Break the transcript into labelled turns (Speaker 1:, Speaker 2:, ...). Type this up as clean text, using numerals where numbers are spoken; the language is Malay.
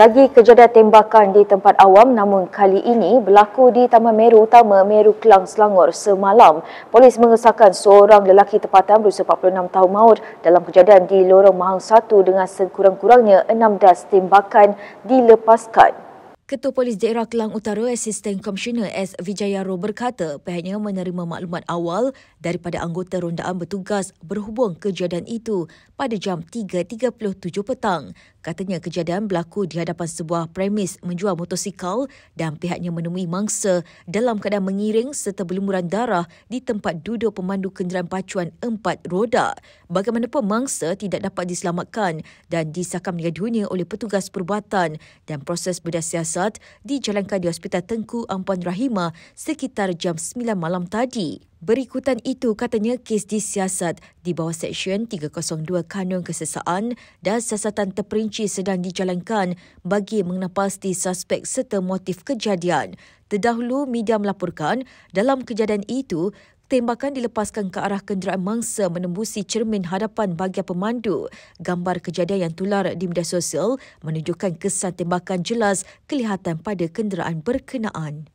Speaker 1: Lagi kejadian tembakan di tempat awam, namun kali ini berlaku di Taman Meru Utama, Meru Kelang, Selangor semalam. Polis mengesahkan seorang lelaki tempatan berusia 46 tahun maut dalam kejadian di Lorong Mahang 1 dengan sekurang-kurangnya 16 tembakan dilepaskan.
Speaker 2: Ketua Polis Daerah Kelang Utara, Asisten Komisioner S. Vijayaro berkata pihaknya menerima maklumat awal daripada anggota rondaan bertugas berhubung kejadian itu pada jam 3.37 petang. Katanya kejadian berlaku di hadapan sebuah premis menjual motosikal dan pihaknya menemui mangsa dalam keadaan mengiring serta berlumuran darah di tempat duduk pemandu kenderaan pacuan 4 roda. Bagaimanapun mangsa tidak dapat diselamatkan dan disahkan meninggal dunia oleh petugas perubatan dan proses bedah siasat dijalankan di Hospital Tengku Ampuan Rahimah sekitar jam 9 malam tadi. Berikutan itu, katanya kes disiasat di bawah Seksyen 302 Kanun Kesesaan dan siasatan terperinci sedang dijalankan bagi mengenal pasti suspek serta motif kejadian. Terdahulu, media melaporkan dalam kejadian itu, tembakan dilepaskan ke arah kenderaan mangsa menembusi cermin hadapan bahagian pemandu. Gambar kejadian yang tular di media sosial menunjukkan kesan tembakan jelas kelihatan pada kenderaan berkenaan.